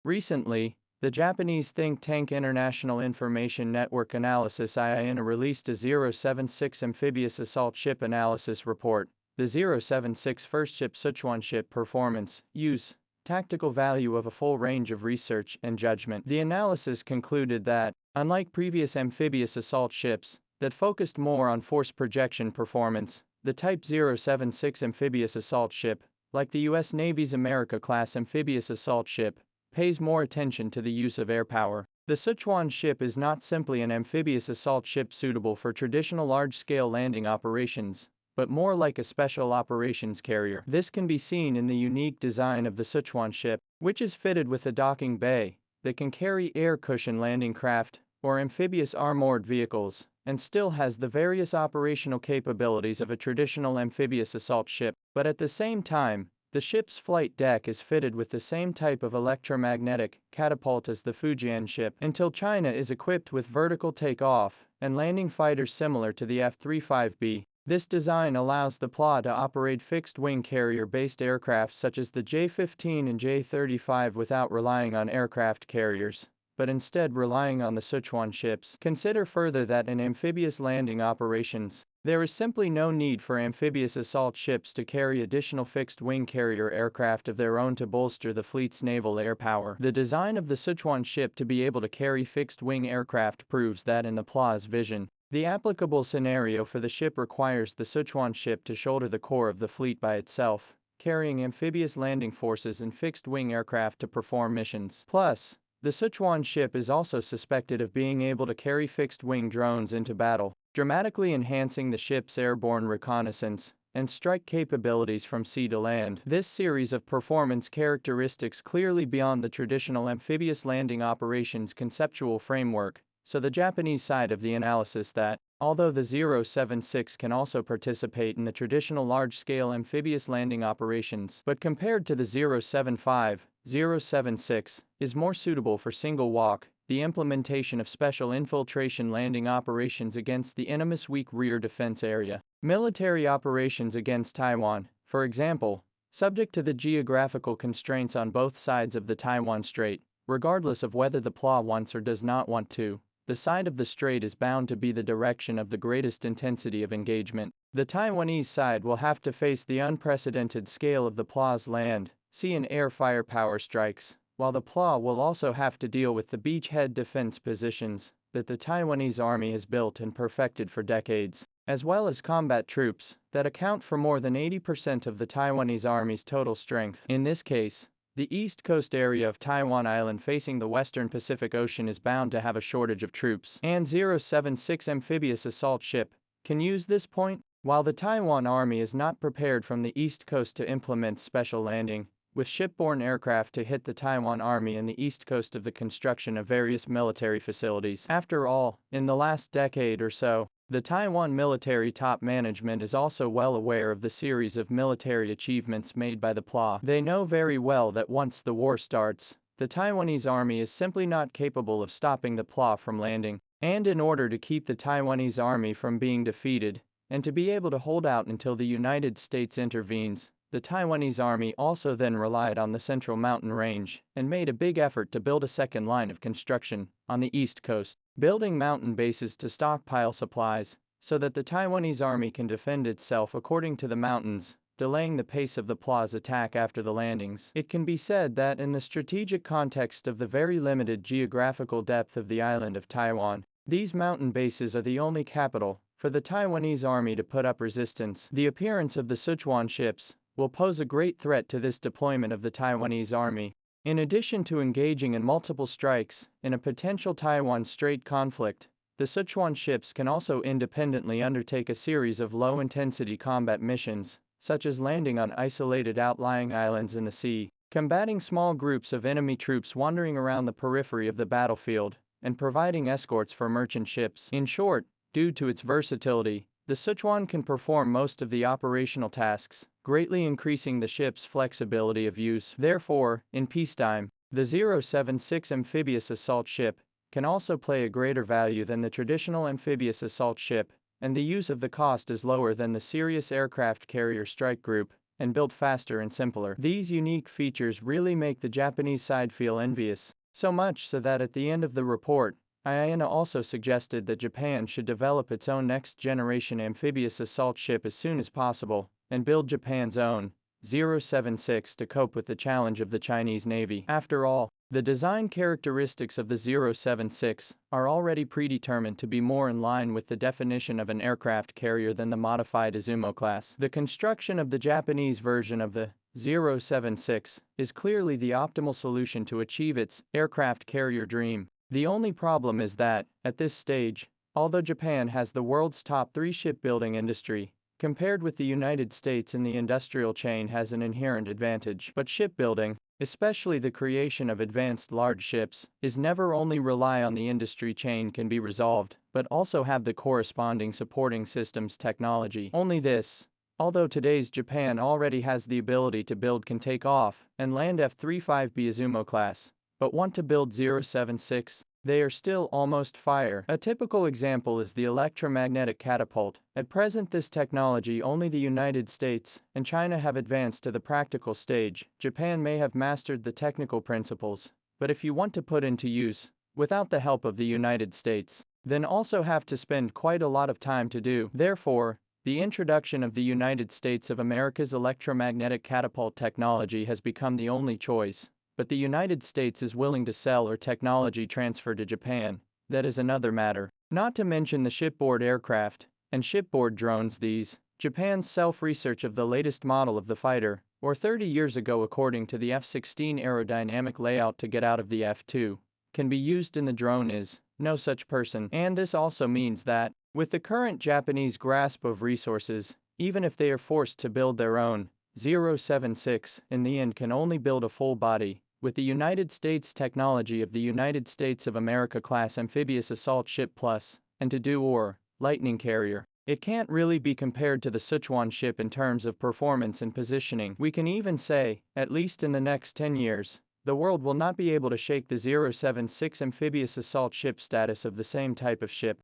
Recently, the Japanese think tank International Information Network Analysis IINA released a 076 amphibious assault ship analysis report. The 076 first ship Sichuan ship performance, use, tactical value of a full range of research and judgment. The analysis concluded that, unlike previous amphibious assault ships that focused more on force projection performance, the Type 076 amphibious assault ship, like the U.S. Navy's America-class amphibious assault ship, pays more attention to the use of air power. The Sichuan ship is not simply an amphibious assault ship suitable for traditional large-scale landing operations, but more like a special operations carrier. This can be seen in the unique design of the Sichuan ship, which is fitted with a docking bay that can carry air cushion landing craft or amphibious armored vehicles, and still has the various operational capabilities of a traditional amphibious assault ship. But at the same time, the ship's flight deck is fitted with the same type of electromagnetic catapult as the Fujian ship, until China is equipped with vertical takeoff and landing fighters similar to the F-35B. This design allows the PLA to operate fixed-wing carrier-based aircraft such as the J-15 and J-35 without relying on aircraft carriers, but instead relying on the Sichuan ships. Consider further that in amphibious landing operations, there is simply no need for amphibious assault ships to carry additional fixed-wing carrier aircraft of their own to bolster the fleet's naval air power. The design of the Sichuan ship to be able to carry fixed-wing aircraft proves that in the PLA's vision, the applicable scenario for the ship requires the Sichuan ship to shoulder the core of the fleet by itself, carrying amphibious landing forces and fixed-wing aircraft to perform missions. Plus, the Sichuan ship is also suspected of being able to carry fixed-wing drones into battle, dramatically enhancing the ship's airborne reconnaissance and strike capabilities from sea to land. This series of performance characteristics clearly beyond the traditional amphibious landing operations conceptual framework, so the Japanese side of the analysis that, although the 076 can also participate in the traditional large-scale amphibious landing operations, but compared to the 075, 076 is more suitable for single walk, the implementation of special infiltration landing operations against the enemy's weak rear defense area. Military operations against Taiwan, for example, subject to the geographical constraints on both sides of the Taiwan Strait, regardless of whether the PLA wants or does not want to. The side of the strait is bound to be the direction of the greatest intensity of engagement. The Taiwanese side will have to face the unprecedented scale of the PLA's land, sea and air firepower strikes, while the PLA will also have to deal with the beachhead defense positions that the Taiwanese army has built and perfected for decades, as well as combat troops that account for more than 80% of the Taiwanese army's total strength. In this case, the east coast area of Taiwan Island facing the western Pacific Ocean is bound to have a shortage of troops. And 076 amphibious assault ship can use this point, while the Taiwan Army is not prepared from the east coast to implement special landing with shipborne aircraft to hit the Taiwan Army and the east coast of the construction of various military facilities. After all, in the last decade or so, the Taiwan military top management is also well aware of the series of military achievements made by the PLA. They know very well that once the war starts, the Taiwanese army is simply not capable of stopping the PLA from landing, and in order to keep the Taiwanese army from being defeated, and to be able to hold out until the United States intervenes, the Taiwanese army also then relied on the Central Mountain Range and made a big effort to build a second line of construction on the east coast, building mountain bases to stockpile supplies so that the Taiwanese army can defend itself according to the mountains, delaying the pace of the PLA's attack after the landings. It can be said that in the strategic context of the very limited geographical depth of the island of Taiwan, these mountain bases are the only capital for the Taiwanese army to put up resistance. The appearance of the Sichuan ships will pose a great threat to this deployment of the Taiwanese army. In addition to engaging in multiple strikes in a potential Taiwan Strait conflict, the Sichuan ships can also independently undertake a series of low-intensity combat missions, such as landing on isolated outlying islands in the sea, combating small groups of enemy troops wandering around the periphery of the battlefield, and providing escorts for merchant ships. In short, due to its versatility, the Sichuan can perform most of the operational tasks, greatly increasing the ship's flexibility of use. Therefore, in peacetime, the 076 amphibious assault ship can also play a greater value than the traditional amphibious assault ship, and the use of the cost is lower than the serious aircraft carrier strike group, and built faster and simpler. These unique features really make the Japanese side feel envious, so much so that at the end of the report, IINA also suggested that Japan should develop its own next-generation amphibious assault ship as soon as possible, and build Japan's own 076 to cope with the challenge of the Chinese Navy. After all, the design characteristics of the 076 are already predetermined to be more in line with the definition of an aircraft carrier than the modified Izumo class. The construction of the Japanese version of the 076 is clearly the optimal solution to achieve its aircraft carrier dream. The only problem is that, at this stage, although Japan has the world's top 3 shipbuilding industry, compared with the United States in the industrial chain has an inherent advantage. But shipbuilding, especially the creation of advanced large ships, is never only rely on the industry chain can be resolved, but also have the corresponding supporting systems technology. Only this, although today's Japan already has the ability to build can take off and land F-35B Izumo class, but want to build 076, they are still almost fire. A typical example is the electromagnetic catapult. At present this technology only the United States and China have advanced to the practical stage. Japan may have mastered the technical principles, but if you want to put into use, without the help of the United States, then also have to spend quite a lot of time to do. Therefore, the introduction of the United States of America's electromagnetic catapult technology has become the only choice. But the United States is willing to sell or technology transfer to Japan, that is another matter. Not to mention the shipboard aircraft and shipboard drones. Japan's self-research of the latest model of the fighter, or 30 years ago according to the F-16 aerodynamic layout to get out of the F-2, can be used in the drone is no such person. And this also means that, with the current Japanese grasp of resources, even if they are forced to build their own 076, in the end can only build a full body, with the United States technology of the United States of America class amphibious assault ship plus, and to do or lightning carrier. It can't really be compared to the Sichuan ship in terms of performance and positioning. We can even say, at least in the next 10 years, the world will not be able to shake the 076 amphibious assault ship status of the same type of ship.